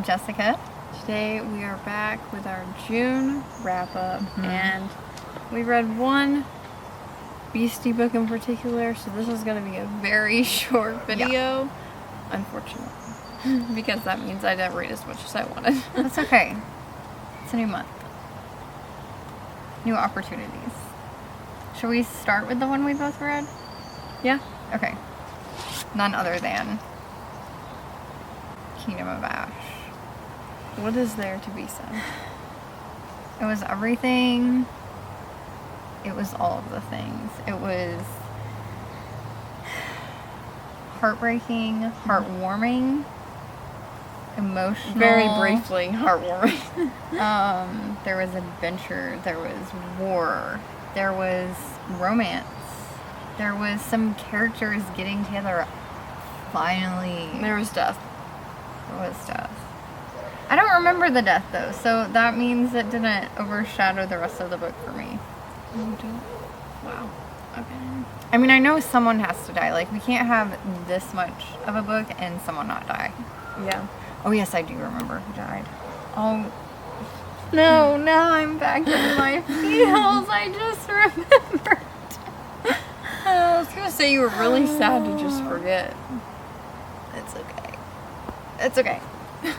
Jessica. Today we are back with our June wrap-up, and we read one Beastie book in particular, so this is going to be a very short video, unfortunately, because that means I didn't read as much as I wanted. That's okay. It's a new month. New opportunities. Should we start with the one we both read? Yeah. Okay. None other than Kingdom of Ash. What is there to be said? It was everything. It was all of the things. It was heartbreaking, heartwarming, emotional. Very briefly, heartwarming. There was adventure. There was war. There was romance. There was some characters getting together. Finally. There was death. There was death. I don't remember the death though, so that means it didn't overshadow the rest of the book for me. Wow. Okay. I mean, I know someone has to die. Like, we can't have this much of a book and someone not die. Yeah. Oh, yes, I do remember who died. Oh, no, now I'm back in my feels. I just remembered. I was going to say you were really sad to just forget. It's okay. It's okay. 10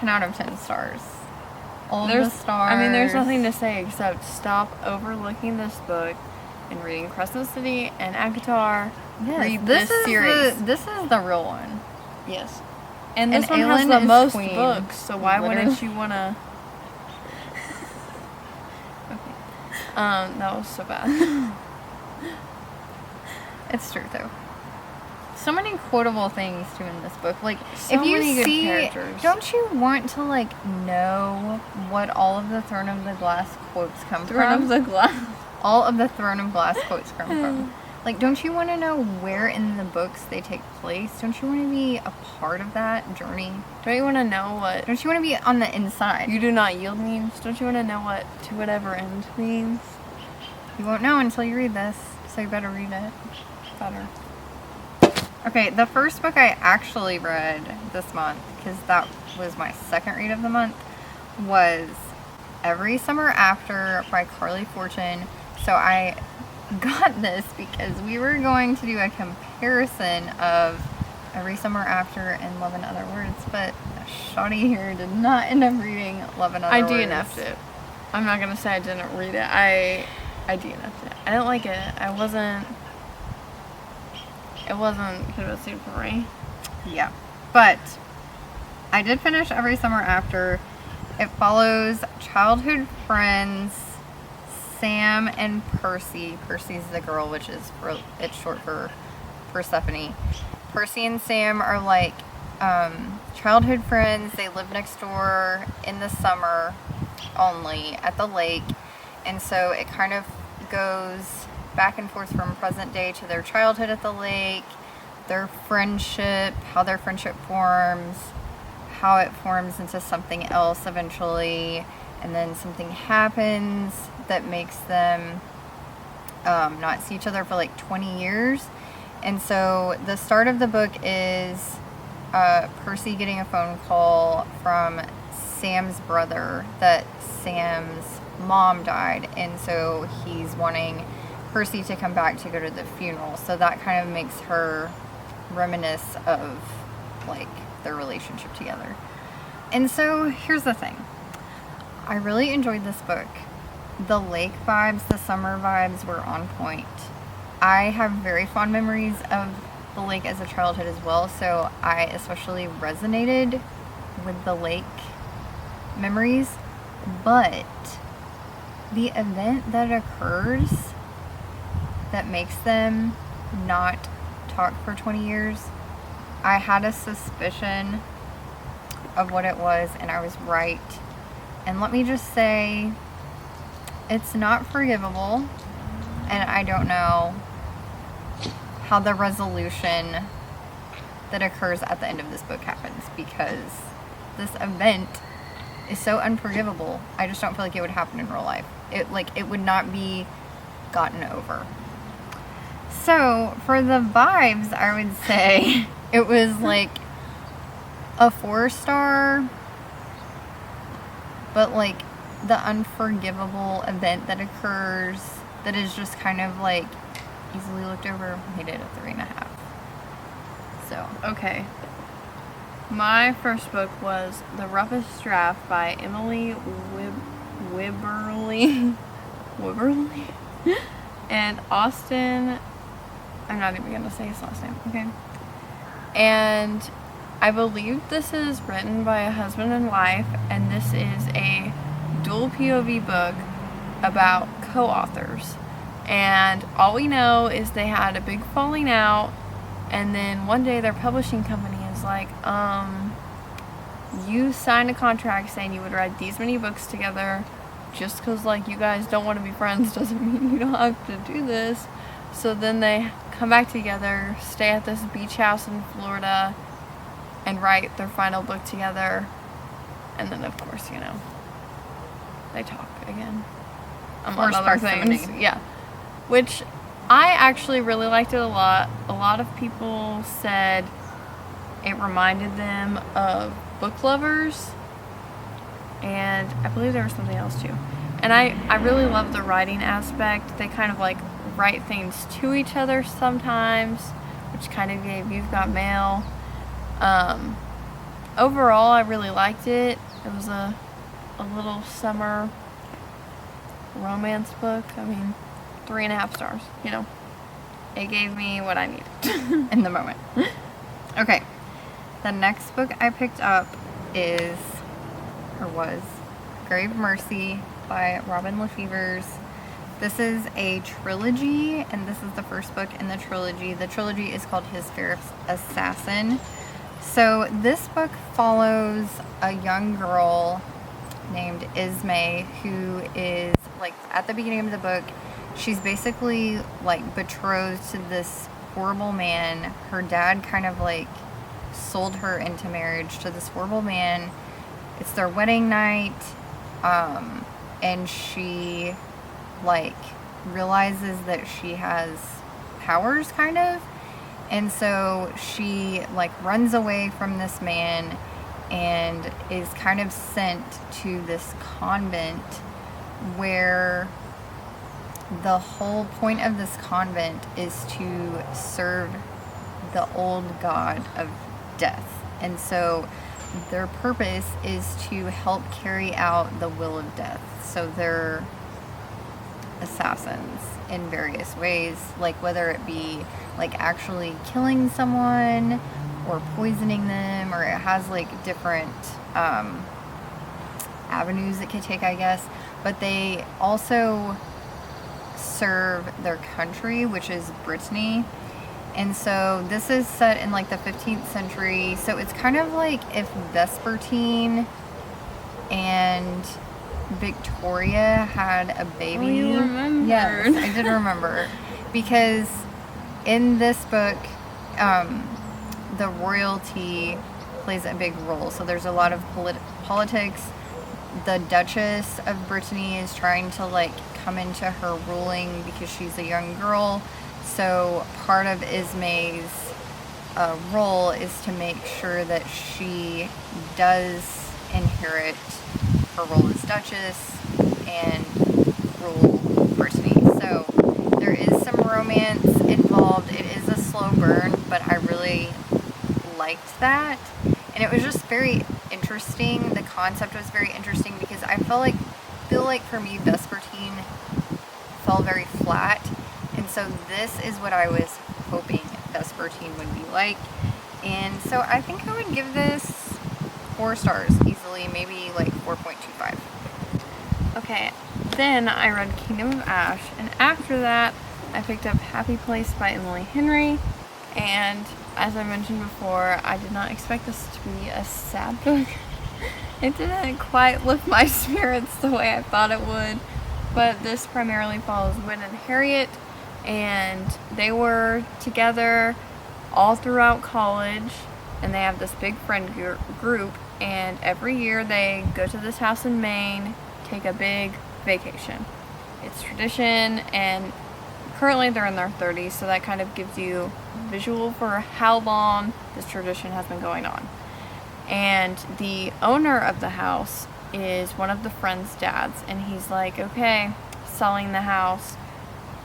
out of 10 stars. All the stars. I mean, there's nothing to say except stop overlooking this book and reading Crescent City and Akatar. Yes, Read this series. This is the real one. Yes. And this one Aelin has the is most queen. books, so why wouldn't you want to... Okay. That was so bad. It's true, though. So many quotable things, too, in this book. Like, So if you many good see... characters. Don't you want to, like, know what all of the Throne of the Glass quotes come Throne from? of the Glass. All of the Throne of Glass quotes come from. Like, don't you want to know where in the books they take place? Don't you want to be a part of that journey? Don't you want to know what Don't you want to be on the inside? you do not yield means? Don't you want to know what to whatever end means? You won't know until you read this, so you better read it. Better. Okay, the first book I actually read this month, because that was my second read of the month, was Every Summer After by Carly Fortune. So I got this because we were going to do a comparison of Every Summer After and Love in Other Words, but Shawty here did not end up reading Love in Other Words. I DNF'd it. I'm not gonna say I didn't read it. I DNF'd it. I didn't like it. It wasn't convincing for me. Yeah. But I did finish Every Summer After. It follows childhood friends Sam and Percy. Percy's the girl, which is it's short for Persephone. Percy and Sam are like childhood friends. They live next door in the summer only at the lake. And so it kind of goes back and forth from present day to their childhood at the lake, their friendship, how their friendship forms, how it forms into something else eventually, and then something happens that makes them not see each other for like 20 years. And so the start of the book is Percy getting a phone call from Sam's brother that Sam's mom died, and so he's wanting Percy to come back to go to the funeral. So that kind of makes her reminisce of like their relationship together. And so here's the thing. I really enjoyed this book. The lake vibes, the summer vibes were on point. I have very fond memories of the lake as a childhood as well, so I especially resonated with the lake memories. But the event that occurs that makes them not talk for 20 years, I had a suspicion of what it was, and I was right. And let me just say, it's not forgivable, and I don't know how the resolution that occurs at the end of this book happens, because this event is so unforgivable. I just don't feel like it would happen in real life. It would not be gotten over. So for the vibes, I would say it was like a 4-star, but like the unforgivable event that occurs that is just kind of like easily looked over, made it a 3.5. So Okay. My first book was The Roughest Draft by Emily Wibberley. Wibberley? And Austin. I'm not even gonna say his last name, okay? And I believe this is written by a husband and wife, and this is a dual POV book about co-authors. And all we know is they had a big falling out, and then one day their publishing company is like, you signed a contract saying you would write these many books together. Just because, like, you guys don't want to be friends doesn't mean you don't have to do this. So then they come back together, stay at this beach house in Florida, and write their final book together. And then, of course, you know, they talk again. Among other things. Yeah. Which I actually really liked it a lot. A lot of people said it reminded them of Book Lovers. And I believe there was something else too. And I really love the writing aspect. They kind of like write things to each other sometimes, which kind of gave You've Got Mail. Overall, I really liked it. It was a little summer romance book. I mean, 3.5 stars. You know, it gave me what I needed in the moment. Okay, the next book I picked up was Grave Mercy by Robin Lefevers. This is a trilogy, and this is the first book in the trilogy. The trilogy is called His Fair Assassin. So this book follows a young girl named Ismay, who is, like, at the beginning of the book, she's basically, like, betrothed to this horrible man. Her dad kind of, like, sold her into marriage to this horrible man. It's their wedding night, and she, like, realizes that she has powers, kind of, and so she, like, runs away from this man and is kind of sent to this convent where the whole point of this convent is to serve the old god of death, and so their purpose is to help carry out the will of death. So they're assassins in various ways, like whether it be like actually killing someone or poisoning them, or it has like different avenues it could take, I guess. But they also serve their country, which is Brittany. And so this is set in like the 15th century. So it's kind of like if Vespertine and Victoria had a baby. Oh, you remembered. Yes, I did remember. Because in this book, the royalty plays a big role. So there's a lot of politics. The Duchess of Brittany is trying to like come into her ruling because she's a young girl. So part of Ismay's role is to make sure that she does inherit her role as Duchess and rule Brittany. So there is some romance involved. It is a slow burn, but I really liked that. And it was just very interesting. The concept was very interesting because I feel like for me, Vespertine fell very flat. And so this is what I was hoping Vespertine would be like. And so I think I would give this 4 stars easily, maybe like 4.25. Okay, then I read Kingdom of Ash, and after that I picked up Happy Place by Emily Henry. And as I mentioned before, I did not expect this to be a sad book. It didn't quite lift my spirits the way I thought it would, but this primarily follows Win and Harriet, and they were together all throughout college, and they have this big friend group, and every year they go to this house in Maine, take a big vacation. It's tradition, and currently they're in their 30s, so that kind of gives you visual for how long this tradition has been going on. And the owner of the house is one of the friends' dads, and he's like, okay, selling the house.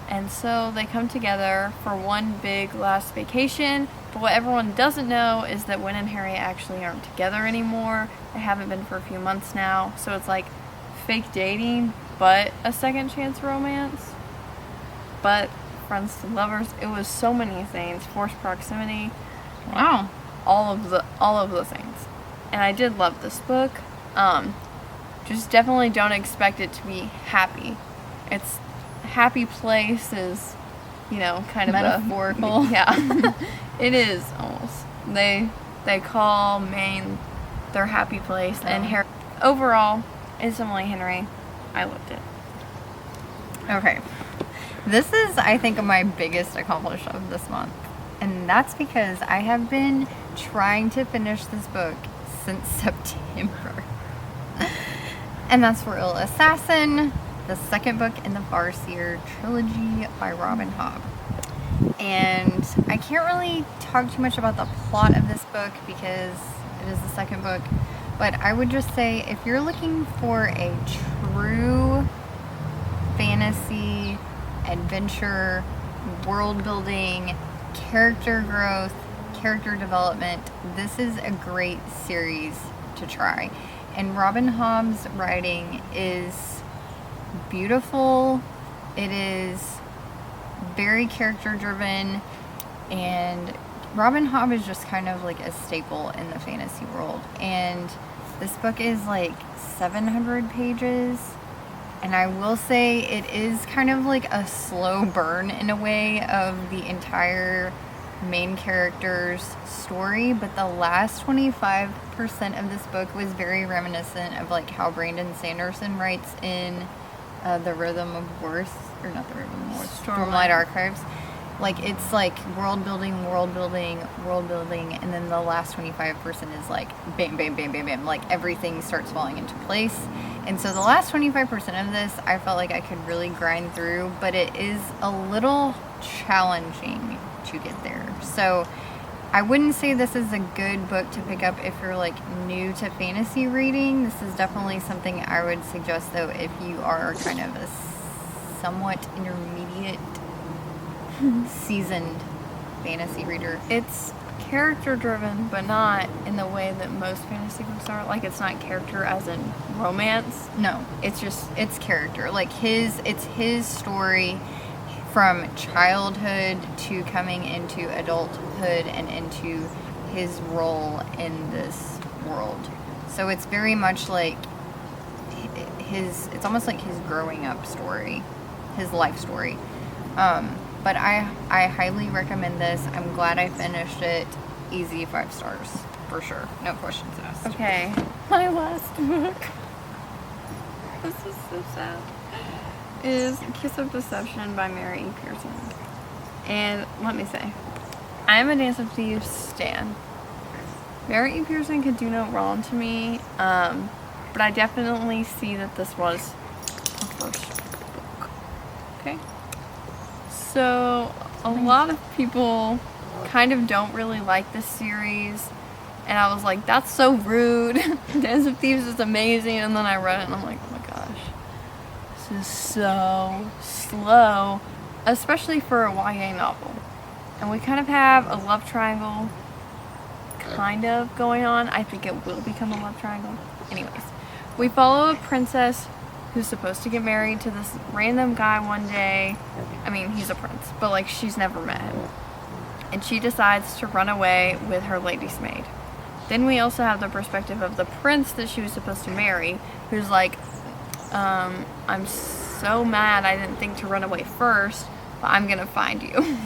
And so they come together for one big last vacation. But what everyone doesn't know is that Wynn and Harry actually aren't together anymore. They haven't been for a few months now. So it's like fake dating, but a second chance romance. But friends to lovers. It was so many things. Forced proximity. Wow. All of the things. And I did love this book. Just definitely don't expect it to be happy. It's happy place is, kind of metaphorical. Yeah. It is almost. They call Maine their happy place, and Harry. Overall, it's Emily Henry. I loved it. Okay. This is, I think, my biggest accomplishment of this month. And that's because I have been trying to finish this book since September. And that's For Ill Assassin, the second book in the Farseer trilogy by Robin Hobb. And I can't really talk too much about the plot of this book because it is the second book. But I would just say if you're looking for a true fantasy, adventure, world building, character growth, character development, this is a great series to try. And Robin Hobb's writing is beautiful. It is very character driven, and Robin Hobb is just kind of like a staple in the fantasy world. And this book is like 700 pages, and I will say it is kind of like a slow burn in a way of the entire main character's story, but the last 25% of this book was very reminiscent of like how Brandon Sanderson writes in The Rhythm of Worth, or not The Rhythm of Worth, Stormlight Archives. Like, it's like world building, and then the last 25% is like bam, bam, bam, bam, bam. Like, everything starts falling into place. And so the last 25% of this, I felt like I could really grind through, but it is a little challenging to get there. So I wouldn't say this is a good book to pick up if you're like new to fantasy reading. This is definitely something I would suggest though if you are kind of a somewhat intermediate seasoned fantasy reader. It's character driven, but not in the way that most fantasy books are. Like, it's not character as in romance. No, it's character. Like, it's his story from childhood to coming into adulthood and into his role in this world. So it's very much like it's almost like his growing up story, his life story. But I highly recommend this. I'm glad I finished it. Easy 5 stars, for sure. No questions asked. Okay, my last book, this is so sad, is Kiss of Deception by Mary E. Pearson. And let me say, I am a Dance of Thieves stan. Mary E. Pearson could do no wrong to me, but I definitely see that this was a first book. Okay? So, a lot of people kind of don't really like this series, and I was like, that's so rude. Dance of Thieves is amazing, and then I read it and I'm like, oh my gosh, this is so slow, especially for a YA novel. And we kind of have a love triangle kind of going on. I think it will become a love triangle. Anyways, we follow a princess who's supposed to get married to this random guy one day. I mean, he's a prince, but like, she's never met him. And she decides to run away with her lady's maid. Then we also have the perspective of the prince that she was supposed to marry, who's like, I'm so mad I didn't think to run away first, but I'm gonna find you.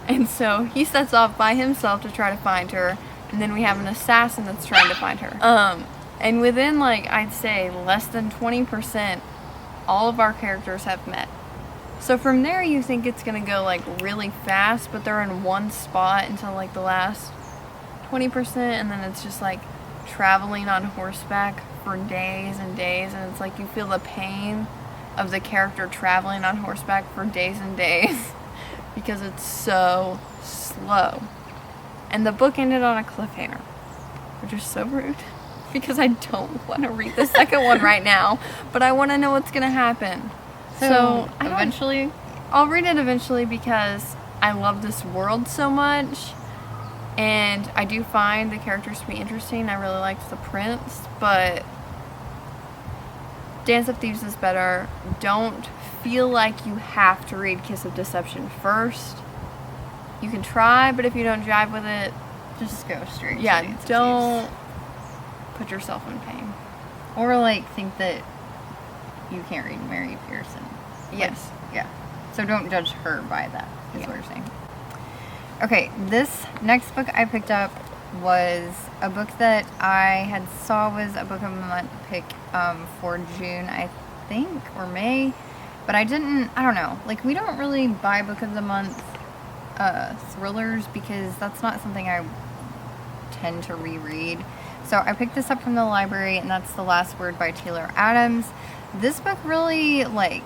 And so he sets off by himself to try to find her, and then we have an assassin that's trying to find her. And within, like, I'd say less than 20%, all of our characters have met. So from there, you think it's gonna go like really fast, but they're in one spot until like the last 20%, and then it's just like traveling on horseback for days and days, and it's like you feel the pain of the character traveling on horseback for days and days because it's so slow. And the book ended on a cliffhanger. which is so rude because I don't want to read the second one right now, but I want to know what's going to happen. So eventually, I'll read it eventually because I love this world so much, and I do find the characters to be interesting. I really liked the prince, but Dance of Thieves is better. Don't feel like you have to read Kiss of Deception first. You can try, but if you don't jive with it, just go straight. Yeah, to Dance of don't Thieves. put yourself in pain. Or like think that you can't read Mary Pearson. Yes. Yeah. So don't judge her by that, is Yeah. what you're saying. Okay, this next book I picked up was a book that I had saw was a book of the month pick for June, I think, or May. But I don't know. Like, we don't really buy book of the month thrillers because that's not something I tend to reread. So I picked this up from the library, and that's The Last Word by Taylor Adams. This book really, like,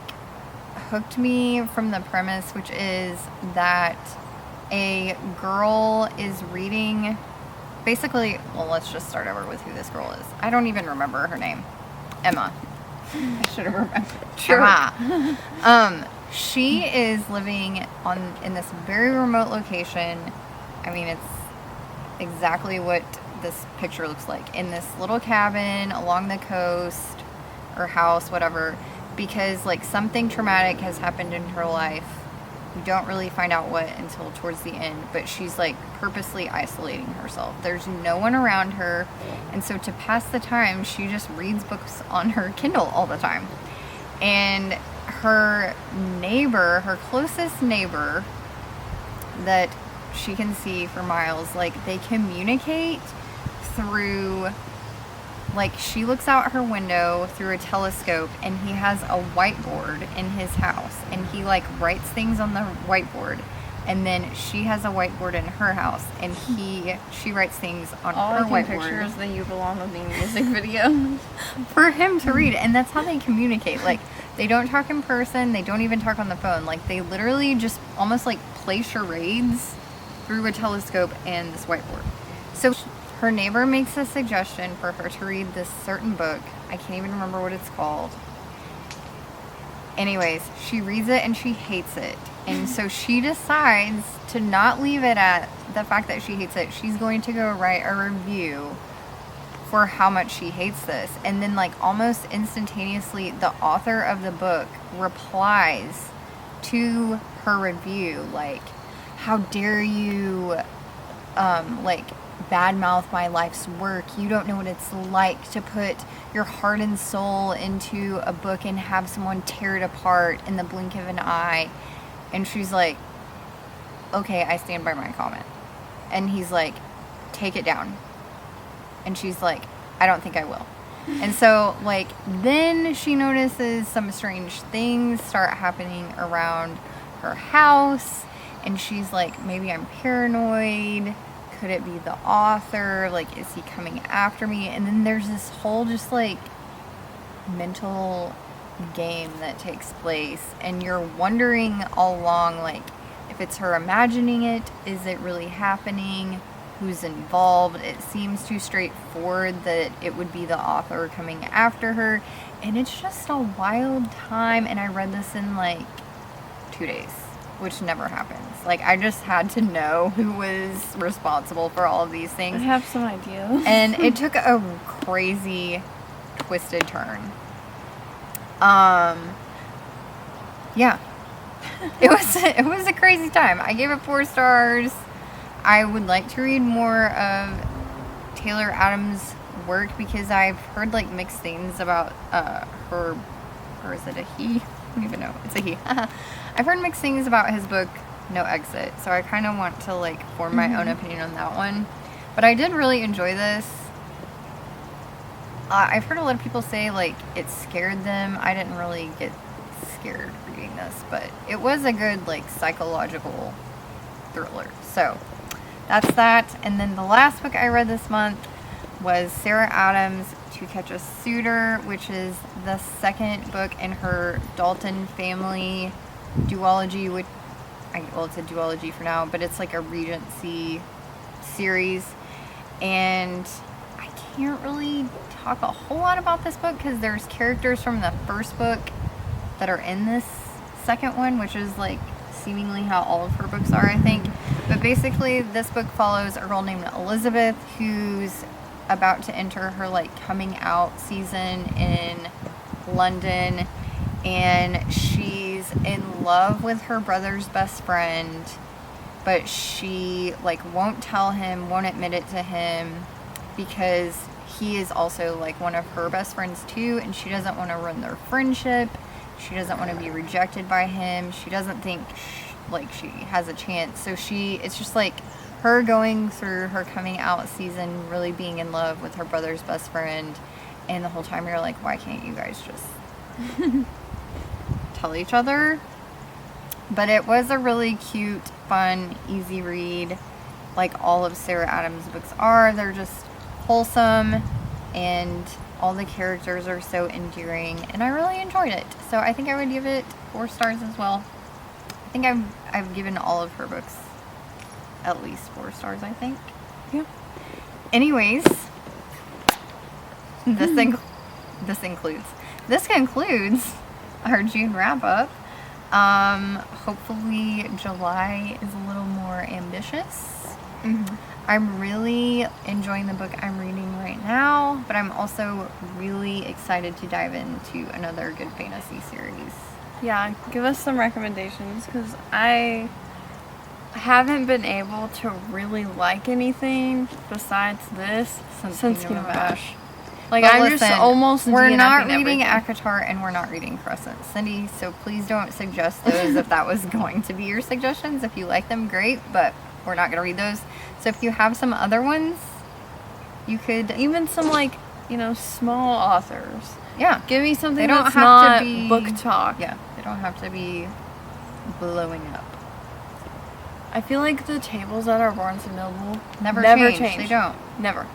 hooked me from the premise, which is that a girl is reading, basically, well, let's just start over with who this girl is. I don't even remember her name. Emma. I should have remembered. Sure. Emma. She is living in this very remote location. I mean, it's exactly what this picture looks like, in this little cabin along the coast or house, whatever, because like something traumatic has happened in her life. We don't really find out what until towards the end, but she's like purposely isolating herself. There's no one around her, and so to pass the time, she just reads books on her Kindle all the time. And her neighbor, her closest neighbor that she can see for miles, like they communicate through, like she looks out her window through a telescope, and he has a whiteboard in his house, and he like writes things on the whiteboard, and then she has a whiteboard in her house, and she writes things on All her I can whiteboard. picture is the You Belong With Me music video. For him to read, and that's how they communicate. Like, they don't talk in person, they don't even talk on the phone. Like, they literally just almost like play charades through a telescope and this whiteboard. So her neighbor makes a suggestion for her to read this certain book. I can't even remember what it's called. Anyways, she reads it and she hates it. And so she decides to not leave it at the fact that she hates it. She's going to go write a review for how much she hates this. And then like almost instantaneously, the author of the book replies to her review, like, how dare you like badmouth my life's work. You don't know what it's like to put your heart and soul into a book and have someone tear it apart in the blink of an eye. And she's like, okay, I stand by my comment. And he's like, take it down. And she's like, I don't think I will. And so, like, then she notices some strange things start happening around her house. And she's like, maybe I'm paranoid. Could it be the author? Like, is he coming after me? And then there's this whole just like mental game that takes place, and you're wondering all along, like, if it's her imagining it, is it really happening? Who's involved? It seems too straightforward that it would be the author coming after her, and it's just a wild time. And I read this in like 2 days, which never happens. Like, I just had to know who was responsible for all of these things. I have some ideas. And it took a crazy, twisted turn. Yeah. It was a crazy time. I gave it 4 stars. I would like to read more of Taylor Adams' work because I've heard like mixed things about her, or is it a he? I don't even know. It's a he. I've heard mixed things about his book, No Exit, so I kind of want to like form my own opinion on that one. But I did really enjoy this. I've heard a lot of people say like it scared them. I didn't really get scared reading this, but it was a good like psychological thriller. So that's that. And then the last book I read this month was Sarah Adams' To Catch a Suitor, which is the second book in her Dalton family duology, which, well, it's a duology for now, but it's like a Regency series. And can't really talk a whole lot about this book because there's characters from the first book that are in this second one, which is like seemingly how all of her books are, I think. But basically, this book follows a girl named Elizabeth who's about to enter her like coming out season in London, and she's in love with her brother's best friend, but she like won't tell him, won't admit it to him because he is also like one of her best friends too, and she doesn't want to ruin their friendship. She doesn't want to be rejected by him. She doesn't think she has a chance. So it's just like her going through her coming out season, really being in love with her brother's best friend, and the whole time you're like, why can't you guys just tell each other? But it was a really cute, fun, easy read, like all of Sarah Adams' books are. They're just wholesome, and all the characters are so endearing, and I really enjoyed it. So I think I would give it 4 stars as well. I think I've given all of her books at least 4 stars, I think. Yeah. Anyways, this concludes our June wrap up. Hopefully July is a little more ambitious. Mm-hmm. I'm really enjoying the book I'm reading right now, but I'm also really excited to dive into another good fantasy series. Yeah, give us some recommendations, because I haven't been able to really like anything besides this since Kingdom of Ash. Like, But I'm listen, just almost we're not DNFing reading everything. ACOTAR and we're not reading Crescent, Cindy, so please don't suggest those if that was going to be your suggestions. If you like them, great, but we're not going to read those. So if you have some other ones, you could... Even some, like, small authors. Yeah. Give me something They don't that's have not to be... booktok. Yeah, they don't have to be blowing up. I feel like the tables at our Barnes & Noble Never change. They don't. Never.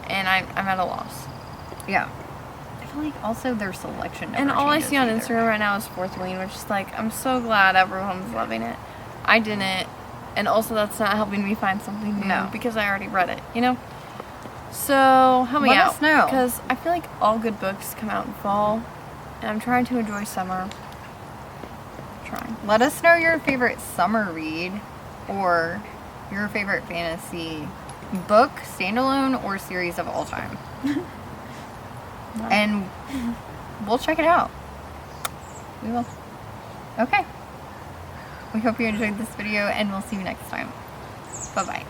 And I'm at a loss. Yeah. I feel like also their selection never And all I changes see on either. Instagram right now is Fourth Wing, which is like, I'm so glad everyone's loving it. I didn't. And also that's not helping me find something new No. because I already read it, So, help me Let out. us know. Because I feel like all good books come out in fall. And I'm trying to enjoy summer. Trying. Let us know your favorite summer read or your favorite fantasy book, standalone, or series of all time. And we'll check it out. We will. Okay. We hope you enjoyed this video, and we'll see you next time. Bye-bye.